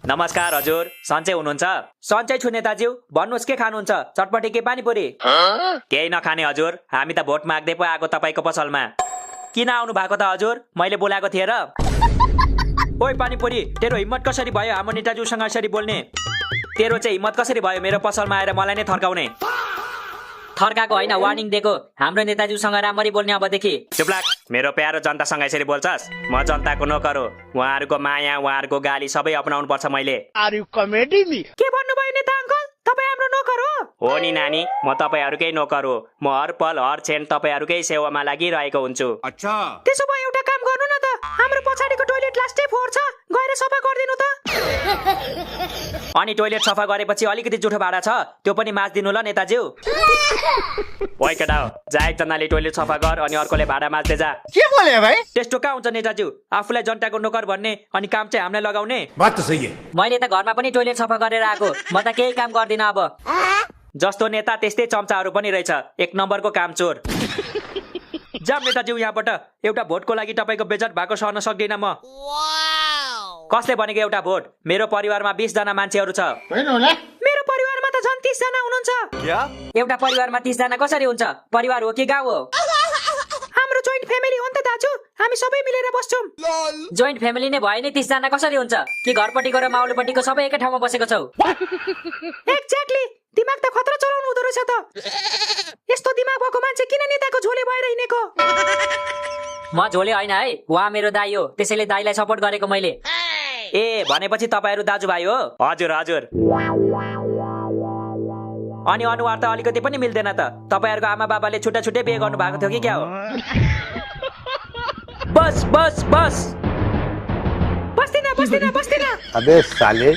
नमस्कार हजुर, सन्चै हुनुहुन्छ? सन्चै छु नेताज्यू, भन्नुहोस् के खानुहुन्छ? चटपटी के पानीपुरी? केही नखाने हजुर, हामी त भोट माग्दै पो आएको तपाईको पसलमा। किन आउनु भएको त हजुर? मैले बोलाएको थिएँ र। ओइ पानीपुरी, तेरो हिम्मत कसरी भयो हाम्रो नेताज्यूसँग यसरी बोल्ने? तेरो चाहिँ हिम्मत कसरी भयो मेरो पसलमा आएर मलाई नै थर्काउने? थर्काको होइन, वार्निङ दिएको। हाम्रो नेताज्यूसँग राम्ररी बोल्ने अबदेखि। चुप लाग, मेरो प्यारो जनतासँग यसरी बोल्छस्? म जनताको नोकर हो। उहाँहरूको माया, उहाँहरूको गाली सबै अपनाउनु पर्छ मैले। Are you comedy me? के भन्नुभयो नेता अङ्कल? तपाईँ हाम्रो नोकर हो नि नानी, म तपाईँहरूकै नोकर हो। म हर पल हर क्षण तपाईँहरूकै सेवामा लागिरहेको हुन्छु। अच्छा, त्यसो भए एउटा काम गर्नु न त, हाम्रो पछाडिको टोयलेट लास्टै फोहोर छ, गएर सफा गरिदिनु त। अनि टोयलेट सफा गरेपछि अलिकति जुठो भाडा छ, त्यो पनि माझ्दिनु ल नेताज्यू। ओइ केटा हो, जा एकजनाले टोयलेट सफा गर अनि अर्कोले भाडा माझ्दै जा। के बोले भाइ? त्यस्तो कहाँ हुन्छ नेताज्यू? आफूलाई जनताको नोकर भन्ने अनि काम चाहिँ हामीलाई लगाउने। बात त सही है। मैले त घरमा पनि टोयलेट सफा गरेर आएको, म त केही काम गर्दिन अब। जस्तो नेता त्यस्तै चम्चाहरू पनि रहेछ, एक नम्बरको काम चोर। जाम नेताज्यू यहाँबाट, एउटा भोटको लागि तपाईँको बेजत भएको सहन सक्दिन म। कसले भनेको एउटा भोट? मेरो परिवारमा 20 जना मान्छेहरू छ। मेरो परिवारमा त झन् 30 जना हुनुहुन्छ। क्या? एउटा परिवारमा 30 जना कसरी हुन्छ? परिवार हो कि गाउँ हो? हाम्रो जोइन्ट फ्यामिली हो नि त दाजु, हामी सबै मिलेर बस्छौं। जोइन्ट फ्यामिली नै भए नि 30 जना कसरी हुन्छ? कि घरपट्टिको र माउलोपट्टिको सबै एकै ठाउँमा बसेको छौ? एक्ज्याक्टली, दिमाग त खतरा चलाउनु हुँदो रहेछ त। यस्तो दिमाग भएको मान्छे किन नेताको झोले भएर हिँडेको? म झोले होइन है, उहाँ मेरो दाइ हो, त्यसैले दाइलाई सपोर्ट गरेको मैले। ए भनेपछि तपाईहरु दाजुभाइ हो? हजुर हजुर। अनि अनुहार त अलिकति पनि मिल्दैन त। तपाईहरुको आमा बाबाले छुट्टा छुट्टै बिहे गर्नु भएको थियो कि क्या हो? बस बस बस, बस्दिन बस्दिन बस्दिन। अबे साले